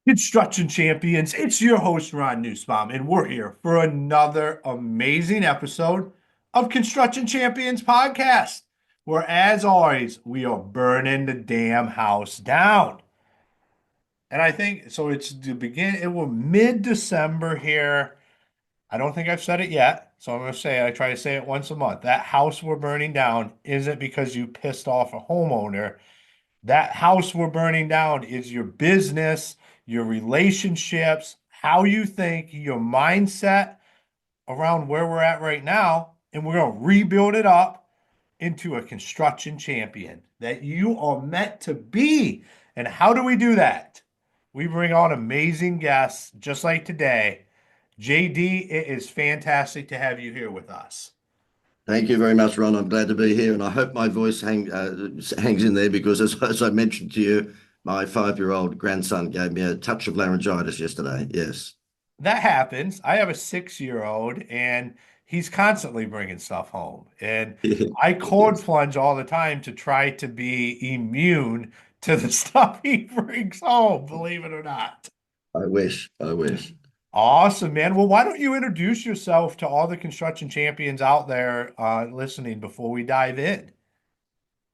Construction Champions, it's your host, Ron Nussbaum, and we're here for another amazing episode of Construction Champions Podcast, where, as always, we are burning the damn house down. And I think so. It's the begin. It will mid-December here. I don't think I've said it yet, so I'm going to say it. I try to say it once a month. That house we're burning down isn't because you pissed off a homeowner. That house we're burning down is your business, your relationships, how you think, your mindset around where we're at right now. And we're going to rebuild it up into a construction champion that you are meant to be. And how do we do that? We bring on amazing guests just like today. JD, it is fantastic to have you here with us. Thank you very much, Ron. I'm glad to be here, and I hope my voice hangs in there because, as I mentioned to you, my 5-year-old grandson gave me a touch of laryngitis yesterday. Yes. That happens. I have a 6-year-old and he's constantly bringing stuff home. And I cold Yes. plunge all the time to try to be immune to the stuff he brings home, believe it or not. I wish. I wish. Awesome, man. Well, why don't you introduce yourself to all the construction champions out there listening before we dive in?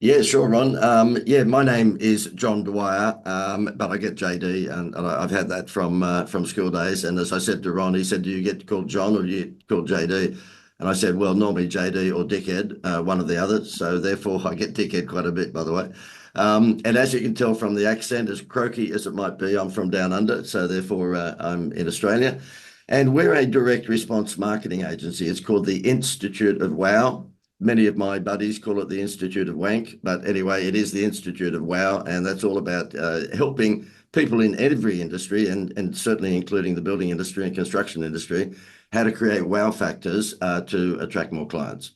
Yeah, sure, Ron. Yeah, my name is John Dwyer, but I get JD, and I've had that from school days. And as I said to Ron, he said, "Do you get called John or do you get called JD?" And I said, "Well, normally JD or Dickhead, one of the others. So therefore, I get Dickhead quite a bit, by the way." And as you can tell from the accent, as croaky as it might be, I'm from down under, so therefore I'm in Australia. And we're a direct response marketing agency. It's called the Institute of Wow. Many of my buddies call it the Institute of Wank, but anyway, it is the Institute of Wow, and that's all about helping people in every industry, and certainly including the building industry and construction industry, how to create wow factors to attract more clients.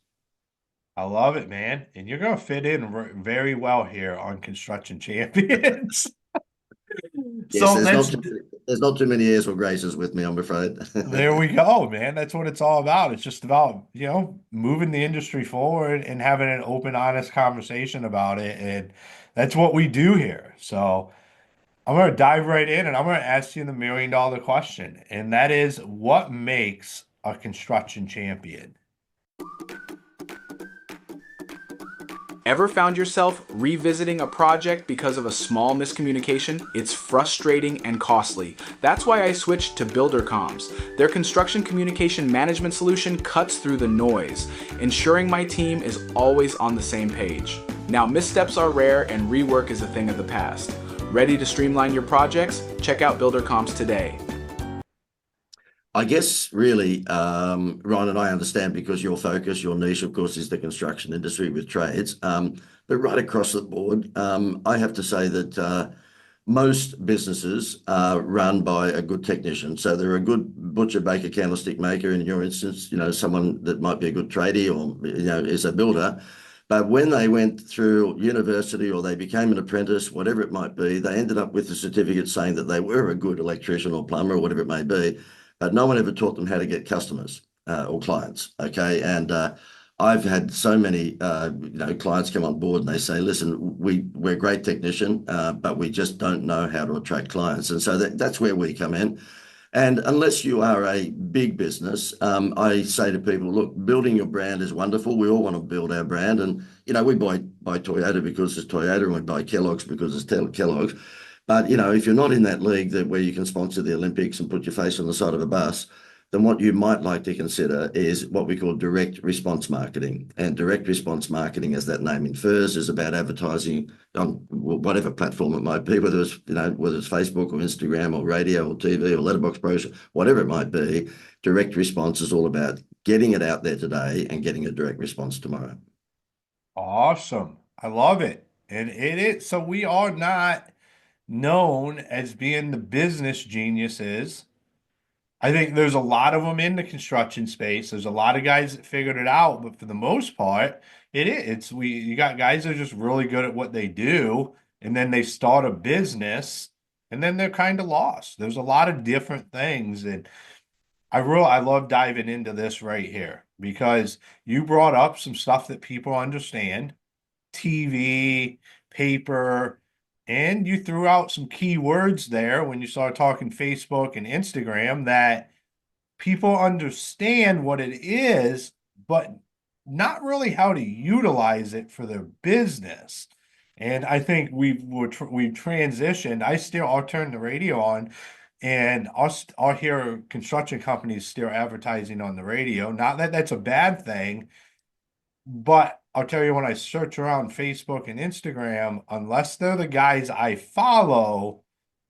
I love it, man. And you're going to fit in very well here on Construction Champions. Yes, So let's there's not too many airs or graces with me, I'm afraid. There we go, man. That's what it's all about. It's just about, moving the industry forward and having an open, honest conversation about it. And that's what we do here. So I'm going to dive right in and I'm going to ask you the $1 million question. And that is, what makes a construction champion? Ever found yourself revisiting a project because of a small miscommunication? It's frustrating and costly. That's why I switched to BuilderComms. Their construction communication management solution cuts through the noise, ensuring my team is always on the same page. Now, missteps are rare and rework is a thing of the past. Ready to streamline your projects? Check out BuilderComms today. I guess really, Ryan, and I understand because your focus, your niche, of course, is the construction industry with trades. But right across the board, I have to say that most businesses are run by a good technician. So they're a good butcher, baker, candlestick maker. In your instance, someone that might be a good tradie or, is a builder. But when they went through university or they became an apprentice, whatever it might be, they ended up with a certificate saying that they were a good electrician or plumber or whatever it may be. But no one ever taught them how to get customers or clients. Okay. And I've had so many, clients come on board and they say, listen, we're a great technician, but we just don't know how to attract clients. And so that's where we come in. And unless you are a big business, I say to people, look, building your brand is wonderful. We all want to build our brand. And, we buy Toyota because it's Toyota, and we buy Kellogg's because it's Kellogg's. But, if you're not in that league where you can sponsor the Olympics and put your face on the side of a bus, then what you might like to consider is what we call direct response marketing. And direct response marketing, as that name infers, is about advertising on whatever platform it might be, whether it's Facebook or Instagram or radio or TV or letterbox brochure, whatever it might be. Direct response is all about getting it out there today and getting a direct response tomorrow. Awesome. I love it. And it is. So we are not known as being the business geniuses. I think there's a lot of them in the construction space. There's a lot of guys that figured it out, but for the most part, it is. You got guys that are just really good at what they do, and then they start a business, and then they're kind of lost. There's a lot of different things, and I love diving into this right here because you brought up some stuff that people understand: TV, paper, And you threw out some key words there when you started talking Facebook and Instagram that people understand what it is, but not really how to utilize it for their business. And I think we've transitioned. I'll turn the radio on, and I'll hear construction companies still advertising on the radio. Not that that's a bad thing, but I'll tell you, when I search around Facebook and Instagram, unless they're the guys I follow,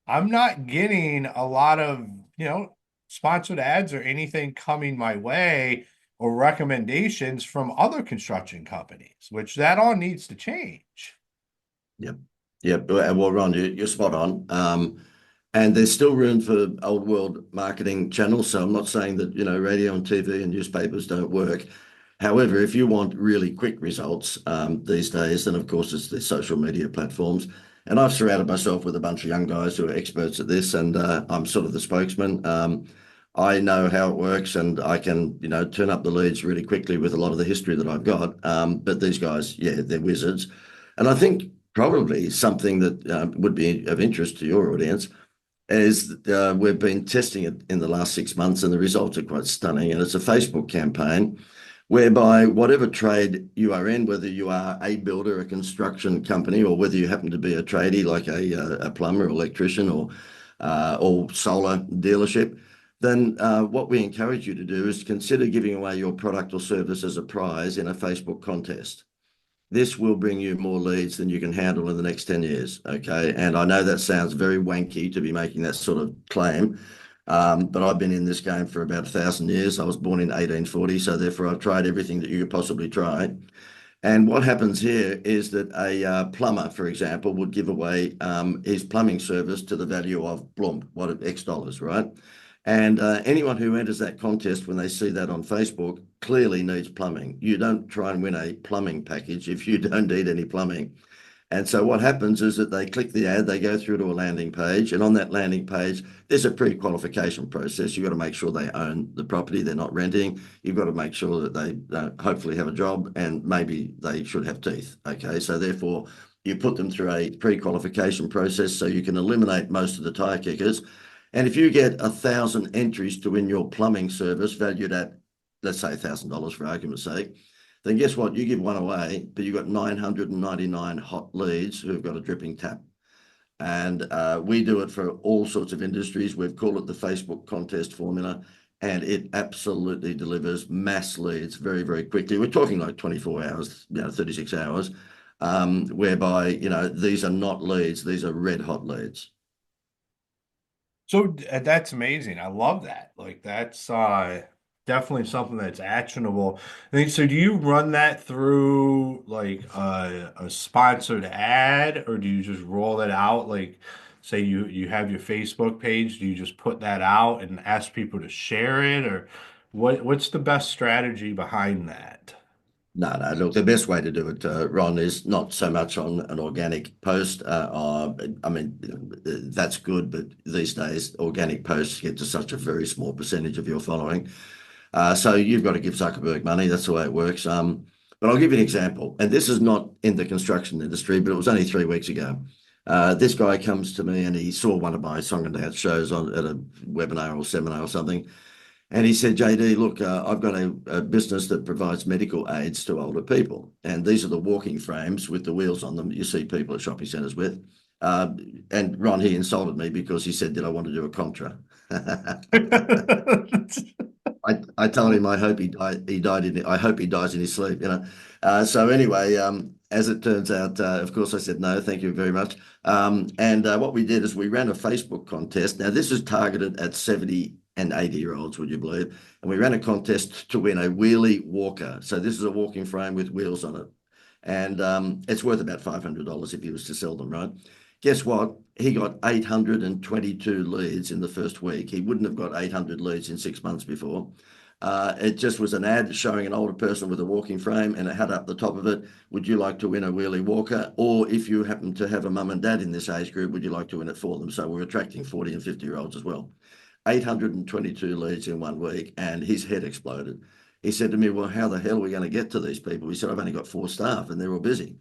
I'm not getting a lot of, sponsored ads or anything coming my way, or recommendations from other construction companies, which that all needs to change. Yep. Yep. Well, Ron, you're spot on. And there's still room for old world marketing channels. So I'm not saying that, radio and TV and newspapers don't work. However, if you want really quick results these days, then of course it's the social media platforms. And I've surrounded myself with a bunch of young guys who are experts at this, and I'm sort of the spokesman. I know how it works, and I can, turn up the leads really quickly with a lot of the history that I've got. But these guys, yeah, they're wizards. And I think probably something that would be of interest to your audience is we've been testing it in the last 6 months, and the results are quite stunning. And it's a Facebook campaign whereby whatever trade you are in, whether you are a builder, a construction company, or whether you happen to be a tradie like a plumber, electrician, or solar dealership, then what we encourage you to do is consider giving away your product or service as a prize in a Facebook contest. This will bring you more leads than you can handle in the next 10 years, okay? And I know that sounds very wanky to be making that sort of claim, but I've been in this game for about 1,000 years. I was born in 1840, so therefore I've tried everything that you could possibly try. And what happens here is that a plumber, for example, would give away his plumbing service to the value of X dollars, right? And anyone who enters that contest, when they see that on Facebook, clearly needs plumbing. You don't try and win a plumbing package if you don't need any plumbing. And so what happens is that they click the ad, they go through to a landing page, and on that landing page, there's a pre-qualification process. You've got to make sure they own the property, they're not renting. You've got to make sure that they hopefully have a job, and maybe they should have teeth, okay? So therefore, you put them through a pre-qualification process so you can eliminate most of the tire kickers. And if you get 1,000 entries to win your plumbing service valued at, let's say, $1,000 for argument's sake, then guess what? You give one away, but you've got 999 hot leads who've got a dripping tap. And we do it for all sorts of industries. We've called it the Facebook contest formula, and it absolutely delivers mass leads very, very quickly. We're talking like 24 hours, 36 hours, whereby, these are not leads, these are red hot leads. So that's amazing. I love that. Like, that's definitely something that's actionable. I think so. Do you run that through like a sponsored ad, or do you just roll it out? Like, say you have your Facebook page, do you just put that out and ask people to share it, or what's the best strategy behind that? No. Look, the best way to do it, Ron, is not so much on an organic post. That's good, but these days, organic posts get to such a very small percentage of your following. So you've got to give Zuckerberg money. That's the way it works. But I'll give you an example. And this is not in the construction industry, but it was only 3 weeks ago. This guy comes to me and he saw one of my song and dance shows at a webinar or seminar or something. And he said, JD, look, I've got a business that provides medical aids to older people. And these are the walking frames with the wheels on them that you see people at shopping centres with. And Ron, he insulted me because he said, did I want to do a contra? I told him I hope I hope he dies in his sleep, So anyway, as it turns out, of course, I said no, thank you very much. And what we did is we ran a Facebook contest. Now this is targeted at 70 and 80-year-olds, would you believe? And we ran a contest to win a wheelie walker. So this is a walking frame with wheels on it. And it's worth about $500 if he was to sell them, right? Guess what? He got 822 leads in the first week. He wouldn't have got 800 leads in 6 months before. It just was an ad showing an older person with a walking frame, and it had up the top of it, would you like to win a wheelie walker? Or if you happen to have a mum and dad in this age group, would you like to win it for them? So we're attracting 40 and 50-year-olds as well. 822 leads in 1 week, and his head exploded. He said to me, well, how the hell are we going to get to these people? He said, I've only got 4 staff and they're all busy.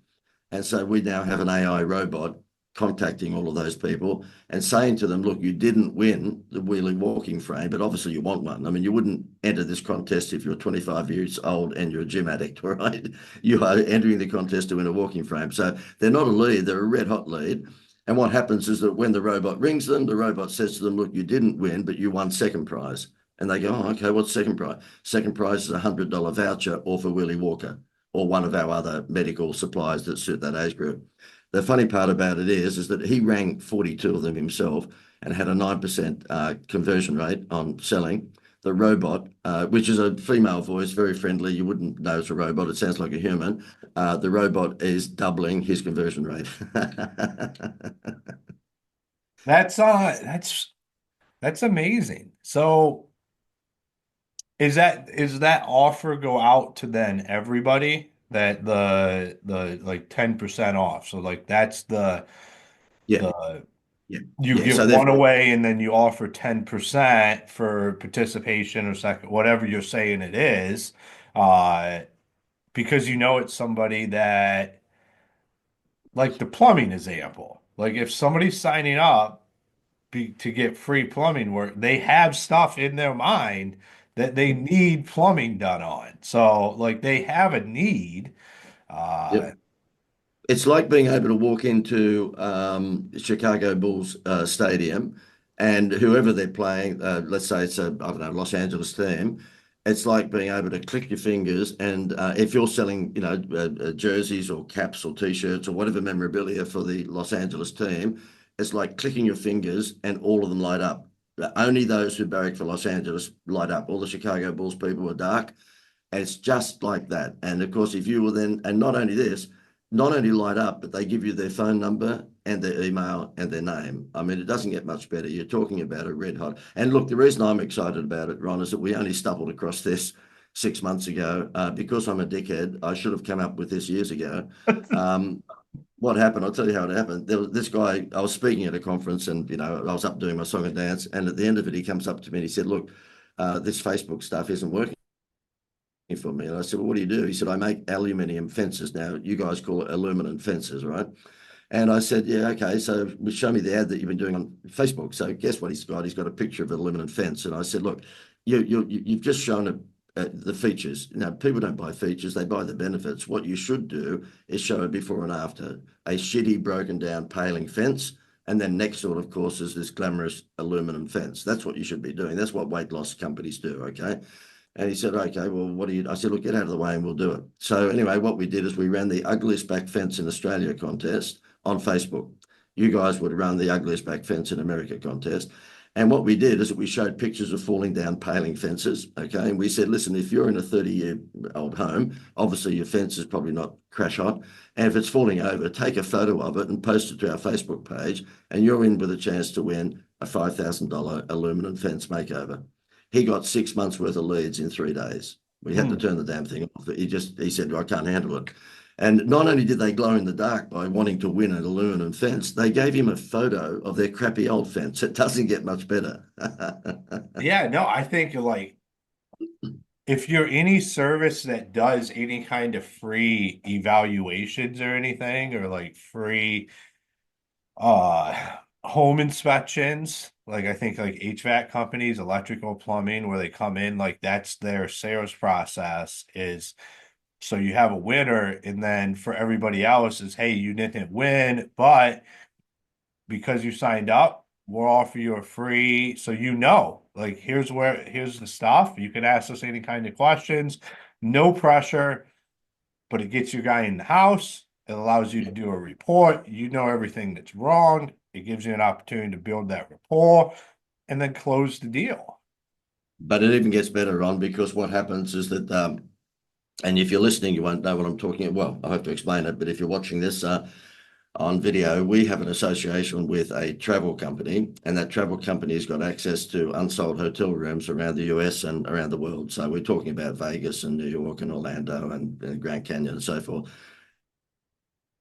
And so we now have an AI robot contacting all of those people and saying to them, look, you didn't win the wheelie walking frame, but obviously you want one. I mean, you wouldn't enter this contest if you're 25 years old and you're a gym addict, right? You are entering the contest to win a walking frame. So they're not a lead, they're a red hot lead. And what happens is that when the robot rings them, the robot says to them, look, you didn't win, but you won second prize. And they go, oh, okay, what's second prize? Second prize is a $100 voucher or for Willy Walker or one of our other medical supplies that suit that age group. The funny part about it is that he rang 42 of them himself and had a 9% conversion rate on selling. The robot, which is a female voice, very friendly. You wouldn't know it's a robot. It sounds like a human. The robot is doubling his conversion rate. That's amazing. So is that offer go out to then everybody that the like 10% off? So like that's the Yeah. Yeah. you Yeah. give So one away and then you offer 10% for participation or second, whatever you're saying it is, because you know it's somebody that, like the plumbing example. Like if somebody's signing up to get free plumbing work, they have stuff in their mind that they need plumbing done on. So like they have a need. Uh, Yep. It's like being able to walk into Chicago Bulls stadium and whoever they're playing, let's say it's a, I don't know, Los Angeles team, it's like being able to click your fingers and if you're selling, you know, jerseys or caps or t-shirts or whatever memorabilia for the Los Angeles team, it's like clicking your fingers and all of them light up. Only those who barrack for Los Angeles light up. All the Chicago Bulls people are dark. It's just like that. And of course, if you were then, and not only this, not only light up, but they give you their phone number and their email and their name. I mean, it doesn't get much better. You're talking about a red hot. And look, the reason I'm excited about it, Ron, is that we only stumbled across this 6 months ago. Because I'm a dickhead, I should have come up with this years ago. What happened? I'll tell you how it happened. There was this guy, I was speaking at a conference and, you know, I was up doing my song and dance. And at the end of it, he comes up to me and he said, look, this Facebook stuff isn't working for me. And I said, well, what do you do? He said, I make aluminium fences. Now, you guys call it aluminum fences, right? And I said, yeah, okay. So show me the ad that you've been doing on Facebook. So guess what he's got? He's got a picture of an aluminum fence. And I said, look, you've just shown the features. Now, people don't buy features, they buy the benefits. What you should do is show a before and after, a shitty, broken down paling fence. And then next door, of course, is this glamorous aluminum fence. That's what you should be doing. That's what weight loss companies do, okay? And he said, okay, well, what do you, I said, look, get out of the way and we'll do it. So anyway, what we did is we ran the ugliest back fence in Australia contest on Facebook. You guys would run the ugliest back fence in America contest. And what we did is that we showed pictures of falling down paling fences, okay? And we said, listen, if you're in a 30-year-old home, obviously your fence is probably not crash hot. And if it's falling over, take a photo of it and post it to our Facebook page, and you're in with a chance to win a $5,000 aluminum fence makeover. He got 6 months worth of leads in 3 days. We had to turn the damn thing off. He said, I can't handle it. And not only did they glow in the dark by wanting to win an aluminum fence, they gave him a photo of their crappy old fence. It doesn't get much better. yeah, no, I think like if you're any service that does any kind of free evaluations or anything, or like free home inspections, like I think like HVAC companies, electrical, plumbing, where they come in, like that's their sales process is, so you have a winner, and then for everybody else is, hey, you didn't win, but because you signed up, we'll offer you a free, so you know, like here's the stuff. You can ask us any kind of questions, no pressure, but it gets your guy in the house. It allows you to do a report. You know everything that's wrong. It gives you an opportunity to build that rapport and then close the deal. But it even gets better, Ron, because what happens is that, and if you're listening, you won't know what I'm talking about. Well, I have to explain it, but if you're watching this on video, we have an association with a travel company, and that travel company has got access to unsold hotel rooms around the US and around the world. So we're talking about Vegas and New York and Orlando and Grand Canyon and so forth.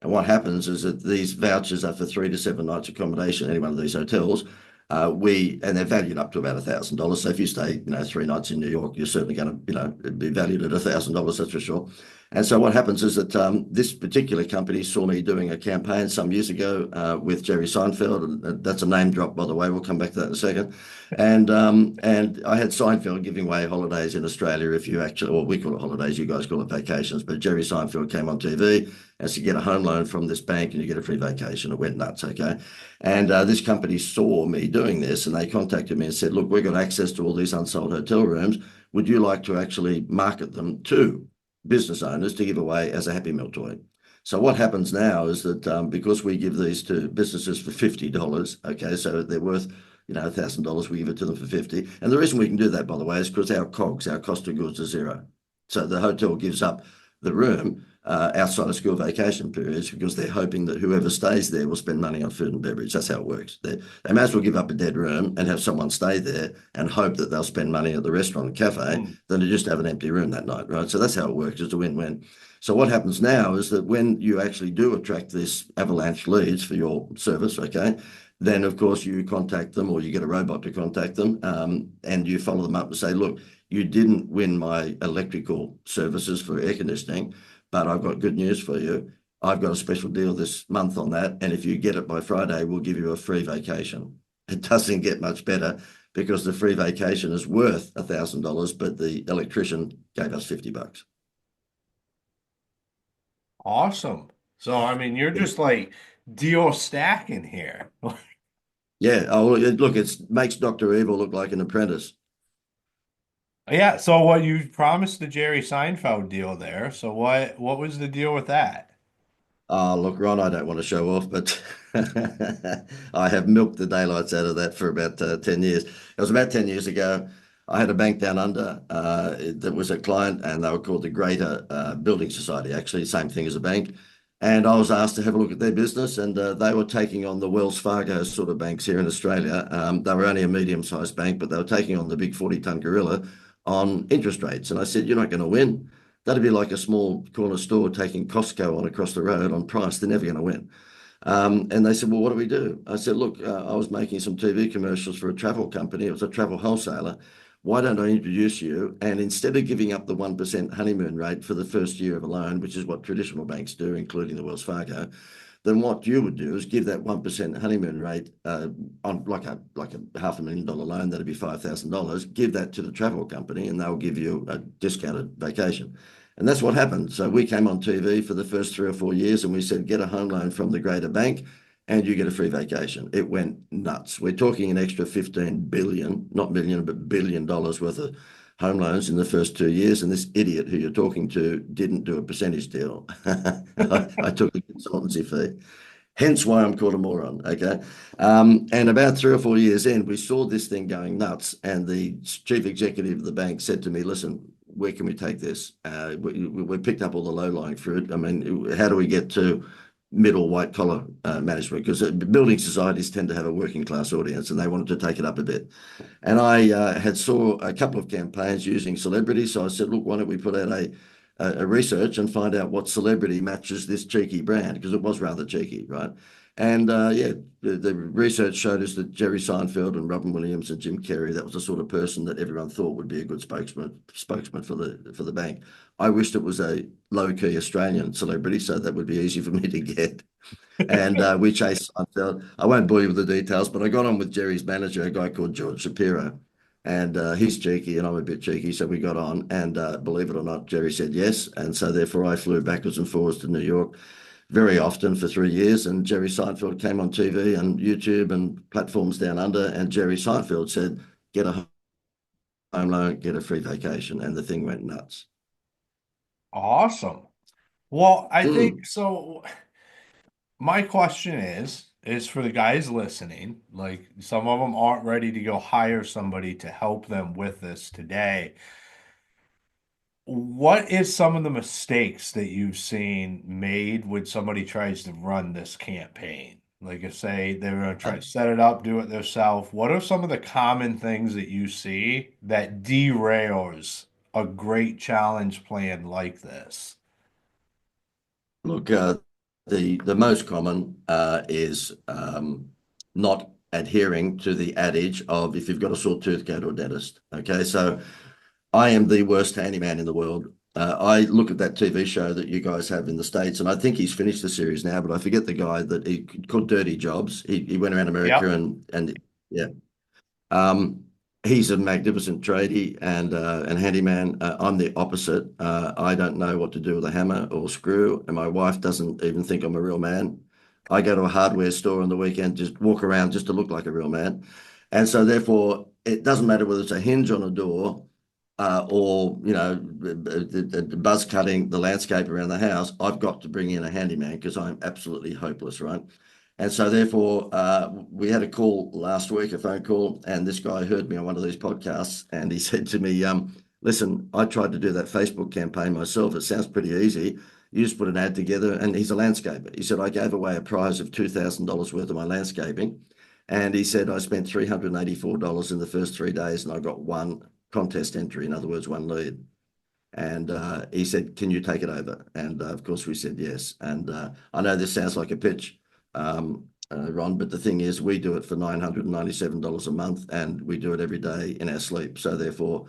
And what happens is that these vouchers are for 3 to 7 nights accommodation in any one of these hotels. And they're valued up to about $1,000. So if you stay, 3 nights in New York, you're certainly going to, be valued at $1,000, that's for sure. And so what happens is that this particular company saw me doing a campaign some years ago with Jerry Seinfeld, and that's a name drop, by the way. We'll come back to that in a second. And I had Seinfeld giving away holidays in Australia. If you actually, or we call it holidays, you guys call it vacations. But Jerry Seinfeld came on TV as you get a home loan from this bank and you get a free vacation. It went nuts, okay? And this company saw me doing this, and they contacted me and said, "Look, we've got access to all these unsold hotel rooms. Would you like to actually market them to business owners to give away as a Happy Meal toy?" So what happens now is that because we give these to businesses for $50, okay, so they're worth $1,000, we give it to them for 50. And the reason we can do that, by the way, is because our COGS, our cost of goods, are zero. So the hotel gives up the room outside of school vacation periods because they're hoping that whoever stays there will spend money on food and beverage. That's how it works. They may as well give up a dead room and have someone stay there and hope that they'll spend money at the restaurant and cafe than to just have an empty room that night, right? So that's how it works. It's a win-win. So what happens now is that when you actually do attract this avalanche leads for your service, okay, then of course you contact them, or you get a robot to contact them, and you follow them up and say, "Look, you didn't win my electrical services for air conditioning, but I've got good news for you. I've got a special deal this month on that, and if you get it by Friday, we'll give you a free vacation." It doesn't get much better, because the free vacation is worth $1,000, but the electrician gave us $50. Awesome. So, I mean, you're just like deal stacking here. Yeah. Oh, look, it makes Dr. Evil look like an apprentice. Yeah. So what you promised the Jerry Seinfeld deal there. So what was the deal with that? Look, Ron, I don't want to show off, but I have milked the daylights out of that for about 10 years. It was about 10 years ago. I had a bank down under that was a client, and they were called the Greater Building Society, actually, same thing as a bank. And I was asked to have a look at their business, and they were taking on the Wells Fargo sort of banks here in Australia. They were only a medium-sized bank, but they were taking on the big 40-ton gorilla on interest rates. And I said, "You're not going to win. That'd be like a small corner store taking Costco on across the road on price. They're never going to win." And they said, "Well, what do we do?" I said, "Look, I was making some TV commercials for a travel company. It was a travel wholesaler. Why don't I introduce you? And instead of giving up the 1% honeymoon rate for the first year of a loan, which is what traditional banks do, including the Wells Fargo, then what you would do is give that 1% honeymoon rate on like a $500,000 loan, that'd be $5,000, give that to the travel company, and they'll give you a discounted vacation." And that's what happened. So we came on TV for the first 3 or 4 years, and we said, "Get a home loan from the Greater Bank and you get a free vacation." It went nuts. We're talking an extra 15 billion, not million, but $1 billion worth of home loans in the first 2 years. And this idiot who you're talking to didn't do a percentage deal. I took the consultancy fee. Hence why I'm called a moron, okay? And about 3 or 4 years in, we saw this thing going nuts, and the chief executive of the bank said to me, "Listen, where can we take this? We picked up all the low-lying fruit. I mean, how do we get to middle white-collar management?" Because building societies tend to have a working-class audience, and they wanted to take it up a bit. And I had saw a couple of campaigns using celebrities, so I said, "Look, why don't we put out a research and find out what celebrity matches this cheeky brand?" Because it was rather cheeky, right? And yeah, the research showed us that Jerry Seinfeld and Robin Williams and Jim Carrey, that was the sort of person that everyone thought would be a good spokesman for the bank. I wished it was a low-key Australian celebrity, so that would be easy for me to get. And we chased Seinfeld. I won't bore you with the details, but I got on with Jerry's manager, a guy called George Shapiro. And he's cheeky and I'm a bit cheeky, so we got on. And believe it or not, Jerry said yes. And so therefore I flew backwards and forwards to New York very often for 3 years. And Jerry Seinfeld came on TV and YouTube and platforms down under. And Jerry Seinfeld said, "Get a home loan, get a free vacation." And the thing went nuts. Awesome. Well, I think so. My question is for the guys listening, like some of them aren't ready to go hire somebody to help them with this today. What is some of the mistakes that you've seen made when somebody tries to run this campaign? Like if say they're going to try to set it up, do it themselves. What are some of the common things that you see that derails a great challenge plan like this? Look, the most common is not adhering to the adage of, if you've got a sore tooth, go to a dentist. Okay, so I am the worst handyman in the world. I look at that TV show that you guys have in the States, and I think he's finished the series now, but I forget the guy that he called Dirty Jobs. He went around America Yep. and yeah. Um, he's a magnificent tradie and handyman. I'm the opposite. I don't know what to do with a hammer or screw, and my wife doesn't even think I'm a real man. I go to a hardware store on the weekend, just walk around just to look like a real man. And so therefore, it doesn't matter whether it's a hinge on a door or, the buzz cutting the landscape around the house. I've got to bring in a handyman because I'm absolutely hopeless, right? And so therefore, we had a call last week, a phone call, and this guy heard me on one of these podcasts, and he said to me, listen, I tried to do that Facebook campaign myself. It sounds pretty easy. You just put an ad together, and he's a landscaper. He said, I gave away a prize of $2,000 worth of my landscaping. And he said, I spent $384 in the first 3 days, and I got one contest entry, in other words, one lead. And he said, can you take it over? And of course, we said yes. And I know this sounds like a pitch, Ron, but the thing is, we do it for $997 a month, and we do it every day in our sleep. So therefore,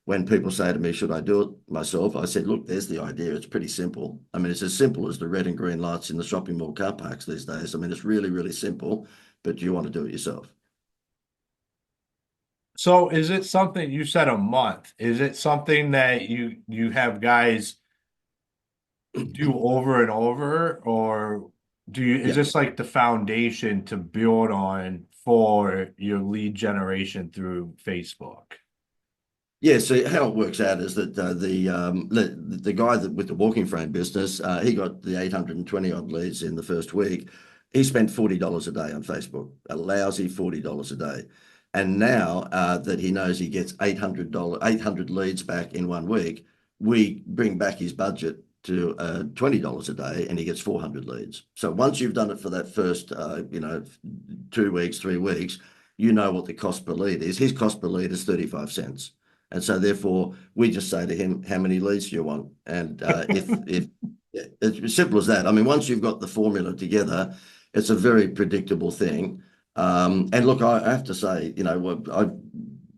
when people say to me, should I do it myself? I said, look, there's the idea. It's pretty simple. I mean, it's as simple as the red and green lights in the shopping mall car parks these days. I mean, it's really, really simple, but you want to do it yourself. So is it something you said a month? Is it something that you have guys do over and over, or is Yeah. this like the foundation to build on for your lead generation through Facebook? Yeah, so how it works out is that the guy that with the walking frame business, he got the 820 odd leads in the first week. He spent $40 a day on Facebook, a lousy $40 a day. And now that he knows he gets $800 leads back in 1 week, we bring back his budget to $20 a day, and he gets 400 leads. So once you've done it for that first 2 weeks, 3 weeks, you know what the cost per lead is. His cost per lead is 35 cents. And so therefore, we just say to him, how many leads do you want? And if it's as simple as that. I mean, once you've got the formula together, it's a very predictable thing. And look, I have to say, I've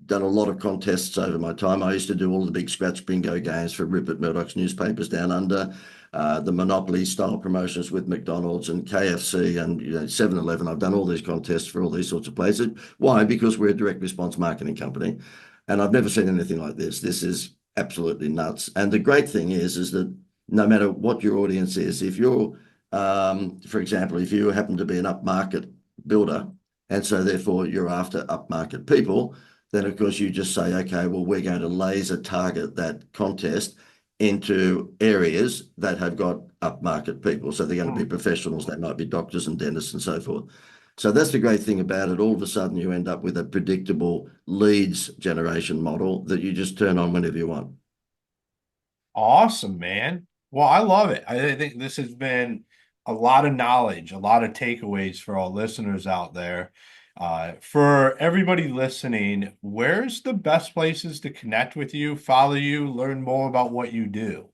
done a lot of contests over my time. I used to do all the big scratch bingo games for Rupert Murdoch's newspapers down under, the Monopoly style promotions with McDonald's and KFC and 7-Eleven. I've done all these contests for all these sorts of places. Why? Because we're a direct response marketing company. And I've never seen anything like this. This is absolutely nuts. And the great thing is that no matter what your audience is, if you're, for example, if you happen to be an upmarket builder, and so therefore you're after upmarket people, then of course you just say, okay, well, we're going to laser target that contest into areas that have got upmarket people. So they're going to be professionals. They might be doctors and dentists and so forth. So that's the great thing about it. All of a sudden, you end up with a predictable leads generation model that you just turn on whenever you want. Awesome, man. Well, I love it. I think this has been a lot of knowledge, a lot of takeaways for all listeners out there. For everybody listening, where's the best places to connect with you, follow you, learn more about what you do?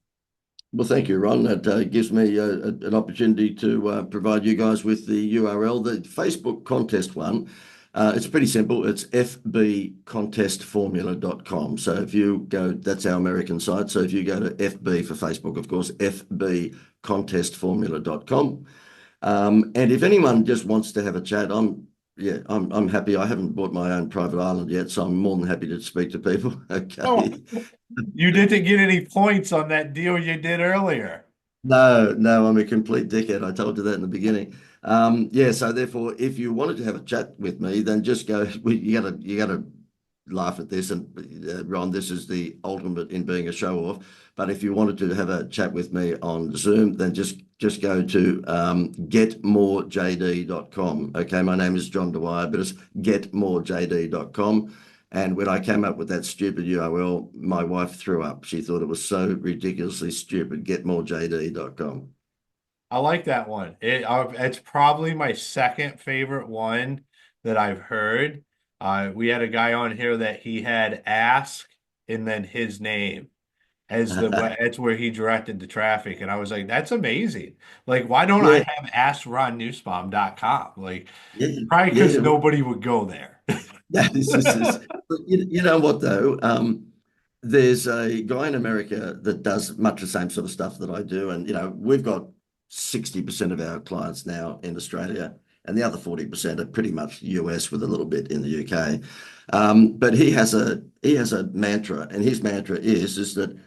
Well, thank you, Ron. That gives me an opportunity to provide you guys with the URL. The Facebook contest one, it's pretty simple. It's fbcontestformula.com. So if you go, that's our American site. So if you go to FB for Facebook, of course, fbcontestformula.com. And if anyone just wants to have a chat, I'm happy. I haven't bought my own private island yet, so I'm more than happy to speak to people. Okay. Oh, you didn't get any points on that deal you did earlier. No, I'm a complete dickhead. I told you that in the beginning. Yeah, so therefore, if you wanted to have a chat with me, then just go. You gotta laugh at this, and Ron, this is the ultimate in being a show off. But if you wanted to have a chat with me on Zoom, then just go to getmorejd.com. Okay, my name is John Dwyer, but it's getmorejd.com. And when I came up with that stupid URL, my wife threw up. She thought it was so ridiculously stupid. Getmorejd.com. I like that one. It's probably my second favorite one that I've heard. We had a guy on here that he had ask and then his name as that's where he directed the traffic. And I was like, that's amazing. Like, why don't I Yeah, have askronnussbaum.com? Like, yeah, probably because yeah. nobody would go there. This is, you know what though? There's a guy in America that does much the same sort of stuff that I do. And, we've got 60% of our clients now in Australia, and the other 40% are pretty much US with a little bit in the UK. But he has a mantra, and his mantra is that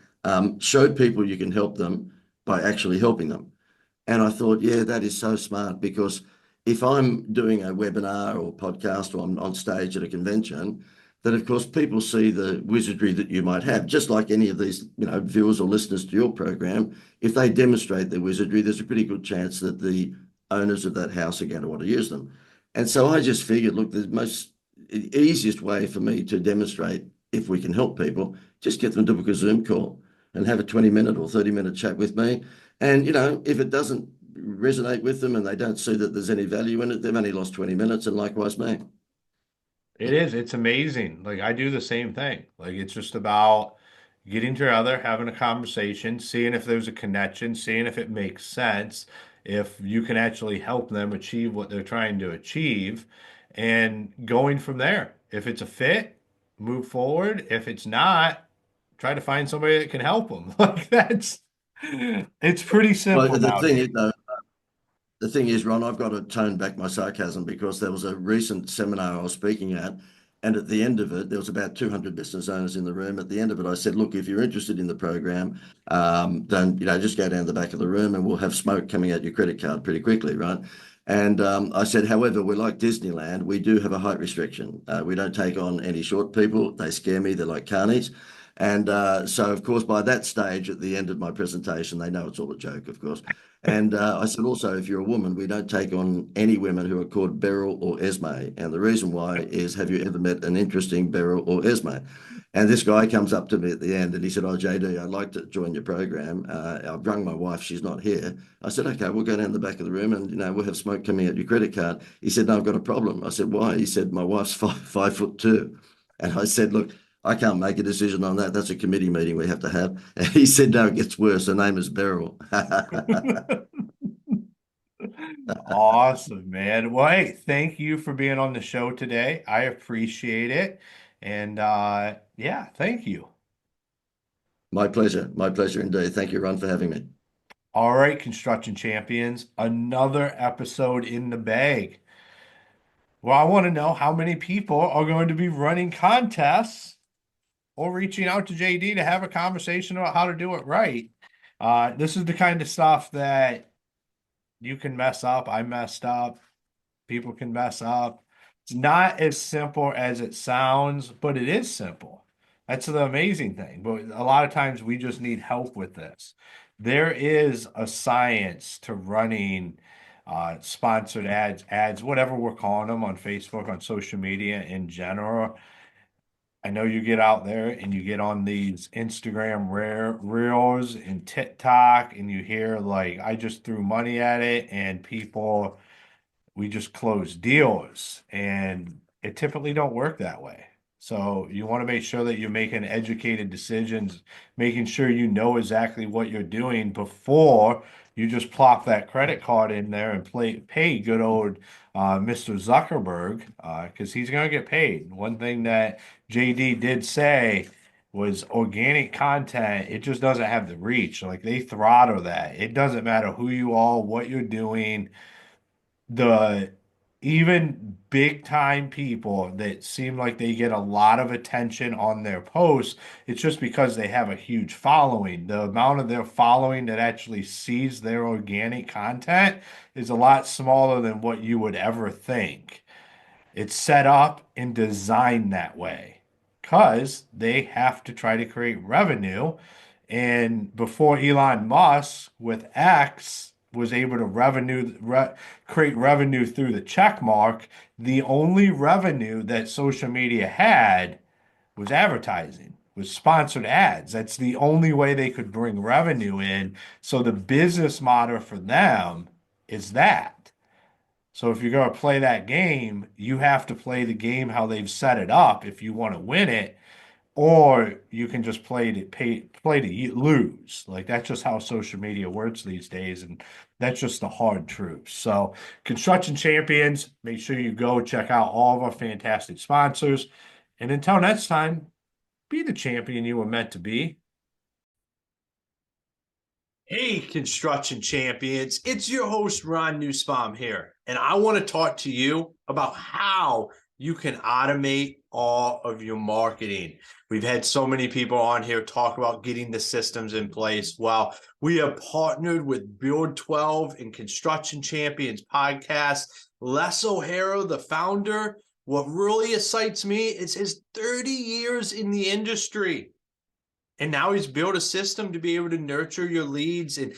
show people you can help them by actually helping them. And I thought, yeah, that is so smart, because if I'm doing a webinar or podcast, or I'm on stage at a convention, that of course people see the wizardry that you might have, just like any of these, viewers or listeners to your program. If they demonstrate their wizardry, there's a pretty good chance that the owners of that house are going to want to use them. And so I just figured, look, the most easiest way for me to demonstrate if we can help people, just get them to book a Zoom call and have a 20-minute or 30-minute chat with me. And, if it doesn't resonate with them and they don't see that there's any value in it, they've only lost 20 minutes, and likewise me. It is. It's amazing. Like I do the same thing. Like it's just about getting together, having a conversation, seeing if there's a connection, seeing if it makes sense, if you can actually help them achieve what they're trying to achieve, and going from there. If it's a fit, move forward. If it's not, try to find somebody that can help them. Like it's pretty Well, simple the thing nowadays. is, though, the thing is, Ron, I've got to tone back my sarcasm, because there was a recent seminar I was speaking at, and at the end of it, there was about 200 business owners in the room. At the end of it, I said, look, if you're interested in the program, then, just go down the back of the room and we'll have smoke coming out your credit card pretty quickly, right? And I said, however, we're like Disneyland. We do have a height restriction. We don't take on any short people. They scare me. They're like carnies. And so, of course, by that stage, at the end of my presentation, they know it's all a joke, of course. And I said, also, if you're a woman, we don't take on any women who are called Beryl or Esme. And the reason why is, have you ever met an interesting Beryl or Esme? And this guy comes up to me at the end and he said, oh, JD, I'd like to join your program. I've rung my wife. She's not here. I said, okay, we'll go down the back of the room and, we'll have smoke coming out your credit card. He said, no, I've got a problem. I said, why? He said, my wife's 5'2". And I said, look, I can't make a decision on that. That's a committee meeting we have to have. And he said, no, it gets worse. Her name is Beryl. Awesome, man. Well, hey, thank you for being on the show today. I appreciate it. And yeah, thank you. My pleasure. My pleasure indeed. Thank you, Ron, for having me. All right, construction champions, another episode in the bag. Well, I want to know how many people are going to be running contests or reaching out to JD to have a conversation about how to do it right. This is the kind of stuff that you can mess up. I messed up. People can mess up. It's not as simple as it sounds, but it is simple. That's the amazing thing. But a lot of times we just need help with this. There is a science to running sponsored ads, whatever we're calling them on Facebook, on social media in general. I know you get out there and you get on these Instagram reels and TikTok, and you hear like, I just threw money at it, and people, we just close deals, and it typically don't work that way. So you want to make sure that you're making educated decisions, making sure you know exactly what you're doing before you just plop that credit card in there and pay good old Mr. Zuckerberg, because he's going to get paid. One thing that JD did say was organic content, it just doesn't have the reach. Like they throttle that. It doesn't matter who you are, what you're doing, the even big time people that seem like they get a lot of attention on their posts, it's just because they have a huge following. The amount of their following that actually sees their organic content is a lot smaller than what you would ever think. It's set up and designed that way because they have to try to create revenue. And before Elon Musk with X was able to create revenue through the check mark, the only revenue that social media had was advertising, was sponsored ads. That's the only way they could bring revenue in. So the business model for them is that. So if you're going to play that game, you have to play the game how they've set it up if you want to win it, or you can just play to lose. Like that's just how social media works these days, and that's just the hard truth. So, construction champions, make sure you go check out all of our fantastic sponsors. And until next time, Be the champion you were meant to be. Hey, construction champions. It's your host, Ron Nussbaum here. And I want to talk to you about how you can automate all of your marketing. We've had so many people on here talk about getting the systems in place. Well, we have partnered with Build 12 and Construction Champions podcast. Les O'Hara, the founder, what really excites me is his 30 years in the industry. And now he's built a system to be able to nurture your leads and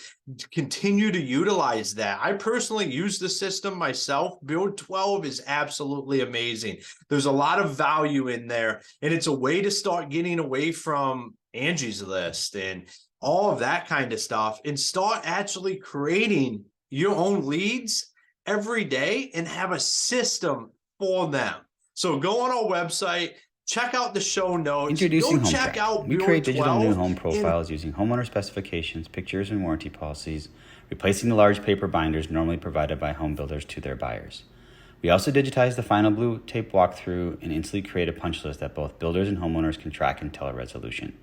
continue to utilize that. I personally use the system myself. Build 12 is absolutely amazing. There's a lot of value in there, and it's a way to start getting away from Angie's List and all of that kind of stuff and start actually creating your own leads every day and have a system for them. So go on our website. Check out the show notes. Introducing Go check out We Build create digital 12 new home profiles using homeowner specifications, pictures, and warranty policies, replacing the large paper binders normally provided by home builders to their buyers. We also digitize the final blue tape walkthrough and instantly create a punch list that both builders and homeowners can track and tell a resolution.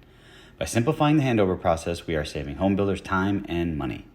By simplifying the handover process, we are saving home builders time and money.